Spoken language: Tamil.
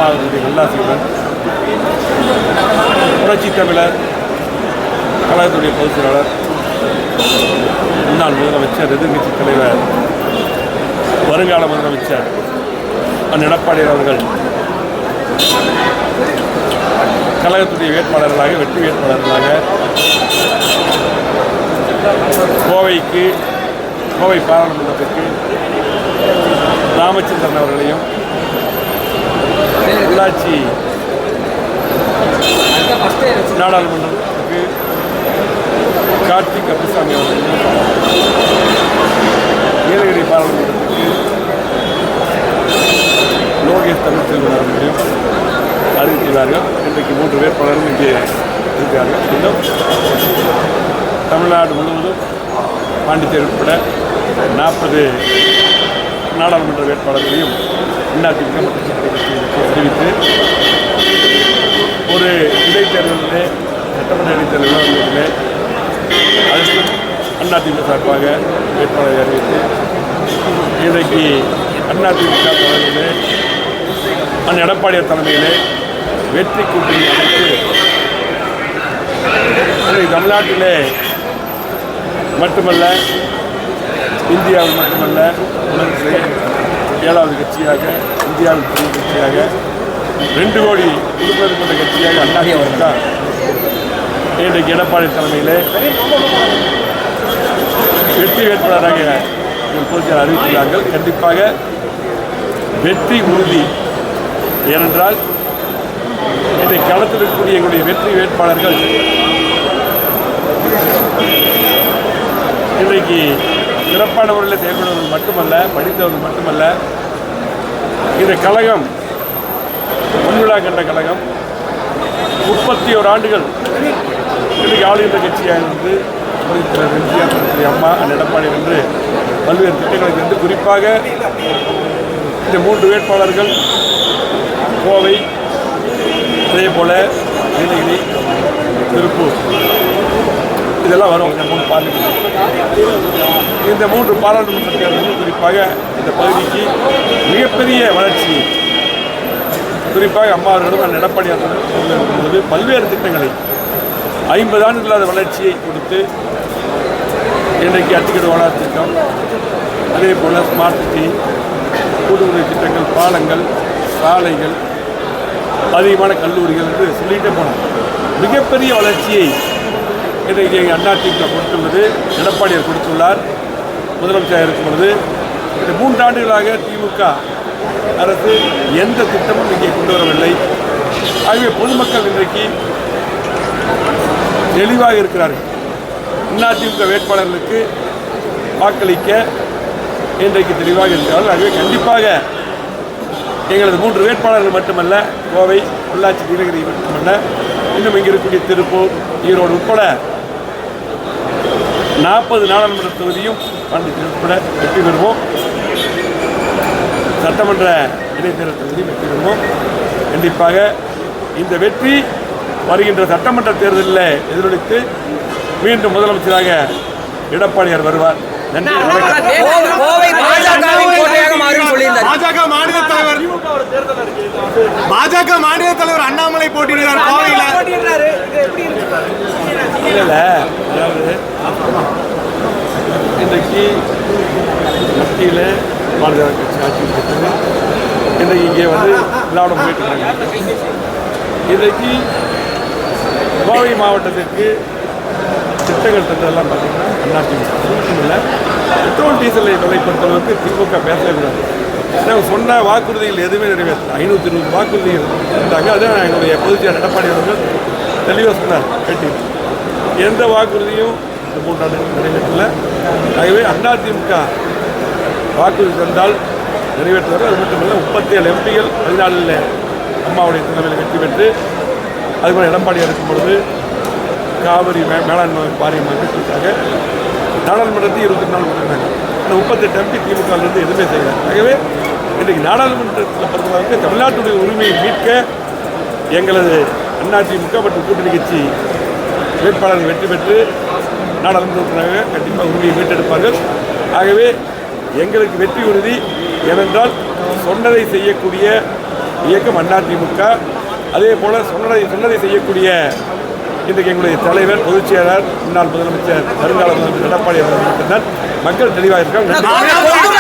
அம்மாவுடைய நல்லாசியுடன் புரட்சி தமிழர் கழகத்துடைய பொதுச் செயலாளர் முன்னாள் முதலமைச்சர் எதிர்கட்சி தலைவர் வருங்கால முதலமைச்சர் அண்ணன் எடப்பாடி அவர்கள் கழகத்துடைய வேட்பாளர்களாக வெற்றி வேட்பாளர்களாக கோவை பாராளுமன்றத்திற்கு ராமச்சந்திரன் அவர்களையும் உள்ளாட்சி நாடாளுமன்றத்துக்கு கார்த்திக் கருப்பசாமி அவர்களையும் நீலகிரி பாராளுமன்றத்துக்கு லோகேஷ் தமிழ்ச்செல்வன் அவர்களையும் அறிவித்துள்ளார்கள். இன்றைக்கு 3 வேட்பாளரும் இங்கே இருக்கிறார்கள். இன்னும் தமிழ்நாடு முழுவதும் பாண்டிச்சேரி உட்பட 40 நாடாளுமன்ற வேட்பாளர்களையும் அதிமுக தெரிவித்து ஒரு இடைத்தேர்தலிலே சட்டமன்ற இடைத்தேர்தலில் வந்ததிலே அதற்கு அதிமுக சார்பாக வேட்பாளரை அறிவித்து இன்றைக்கு அதிமுக தலைமையிலே அண்ணன் எடப்பாடியார் தலைமையிலே வெற்றி கூட்டணி அமைத்து தமிழ்நாட்டிலே மட்டுமல்ல இந்தியாவில் மட்டுமல்ல உலகத்திலே 7வது கட்சியாக இந்தியாவில் புதிய கட்சியாக 2 கோடி உறுப்பினர் கொண்ட கட்சியாக அதிமுக இன்றைக்கு எடப்பாடி தலைமையிலே வெற்றி வேட்பாளராக பொதுச்செயலாளர் அறிவித்துள்ளார்கள். கண்டிப்பாக வெற்றி உறுதி. ஏனென்றால் இன்றைக்கு களத்தில் இருக்கக்கூடிய எங்களுடைய வெற்றி வேட்பாளர்கள் இன்றைக்கு சிறப்பான முறையில் செயல்படுவர்கள் மட்டுமல்ல, படித்தவர்கள் மட்டுமல்ல, இந்த கழகம் முன்விழா கண்ட கழகம் 31 ஆண்டுகள் இன்றைக்கு ஆளுகின்ற கட்சியாக இருந்து எம்ஜிஆர் அம்மா எடப்பாடி என்று பல்வேறு திட்டங்களை இருந்து குறிப்பாக இந்த 3 வேட்பாளர்கள் கோவை, அதே போல் நீலகிரி, திருப்பூர் இதெல்லாம் வரும். இந்த 3 பாராளுமன்ற தேர்தலில் குறிப்பாக இந்த பகுதிக்கு மிகப்பெரிய வளர்ச்சி, குறிப்பாக அம்மா அவர்களும் எடப்பாடியார் இருக்கும்போது பல்வேறு திட்டங்களை 50 ஆண்டுகள் இல்லாத வளர்ச்சியை கொடுத்து இன்றைக்கு அத்திக்கடை வளர்ச்சி திட்டம், அதே போல் ஸ்மார்ட் சிட்டி, கூட்டுறவு திட்டங்கள், பாலங்கள், சாலைகள், அதிகமான கல்லூரிகள் என்று சொல்லிகிட்டே போனோம். மிகப்பெரிய வளர்ச்சியை இன்றைக்கு அதிமுக கொடுத்துள்ளது. எடப்பாடியார் கொடுத்துள்ளார். முதலமைச்சராக இருக்கும் பொழுது இந்த 3 ஆண்டுகளாக திமுக அரசு எந்த திட்டமும் இங்கே கொண்டு வரவில்லை. ஆகவே பொதுமக்கள் இன்றைக்கு தெளிவாக இருக்கிறார்கள். அதிமுக வேட்பாளர்களுக்கு வாக்களிக்க இன்றைக்கு தெளிவாக இருக்கிறார்கள். ஆகவே கண்டிப்பாக எங்களது 3 வேட்பாளர்கள் மட்டுமல்ல, கோவை, பொள்ளாச்சி, நீலகிரி மட்டுமல்ல, இன்னும் இங்கே இருக்கக்கூடிய திருப்பூர், ஈரோடு உட்பட 40 நாடாளுமன்ற தொகுதியும் பாண்டிச்சேரி உட்பட வெற்றி பெறுவோம். சட்டமன்ற இடைத்தேர்தல் தொகுதியும் வெற்றி பெறுவோம். கண்டிப்பாக இந்த வெற்றி வருகின்ற சட்டமன்ற தேர்தலில் எதிரொலித்து மீண்டும் முதலமைச்சராக எடப்பாடியார் வருவார். நன்றி. பாஜக மாநில தலைவர் அண்ணாமலை போட்டியிடுறார் கோவையில். அதாவது இன்றைக்கு மத்தியில் பாரதிய கட்சி ஆட்சி கொடுத்தது. இன்றைக்கு இங்கே வந்து திராவிடம் போயிட்டு இருக்காங்க. இன்றைக்கு கோவை மாவட்டத்திற்கு திட்டங்கள் தந்ததெல்லாம் பார்த்தீங்கன்னா அதிமுக இல்லை. பெட்ரோல் டீசலை விலை பொறுத்தளவுக்கு திமுக பேசவே கூடாது. நாங்கள் சொன்ன வாக்குறுதிகள் எதுவுமே நிறைவேற்றல. 520 வாக்குறுதிகள் இருந்தாங்க. அதுதான் எங்களுடைய பொதுச்செயலாளர் எடப்பாடி அவர்கள் தெளிவாக சொன்னார் பேட்டியில். எந்த வாக்குறுதியும் இந்த 3 ஆண்டுகள் நிறைவேற்றல. ஆகவே அதிமுக வாக்குறுதி தந்தால் நிறைவேற்றுவார். அது மட்டுமல்ல 37 எம்பிகள் 14 அம்மாவுடைய தலைமையில் வெற்றி பெற்று அதுபோல் எடப்பாடியாக இருக்கும் பொழுது காவிரி மேலாண்மை வாரியம் அமைப்பதற்காக நாடாளுமன்றத்தை 24 நாள் கொடுத்தாங்க. இந்த 38 எம்பி திமுகவிலிருந்து எதுவுமே செய்யல. ஆகவே இன்றைக்கு நாடாளுமன்றத்தில் பொறுத்தவரைக்கு தமிழ்நாட்டுடைய உரிமையை மீட்க எங்களது அதிமுக மற்றும் கூட்டணி கட்சி வேட்பாளர்கள் வெற்றி பெற்று நாடாளுமன்றத்திற்காக கண்டிப்பாக உரிமையை மீட்டெடுப்பார்கள். ஆகவே எங்களுக்கு வெற்றி உறுதி. ஏனென்றால் சொன்னதை செய்யக்கூடிய இயக்கம் அதிமுக. அதே போல் சொன்னதை செய்யக்கூடிய இன்றைக்கு எங்களுடைய தலைவர், பொதுச் செயலாளர், முன்னாள் முதலமைச்சர், வருங்கால முதலமைச்சர் எடப்பாடி அவர்கள் மக்கள் தெளிவாக இருக்காங்க.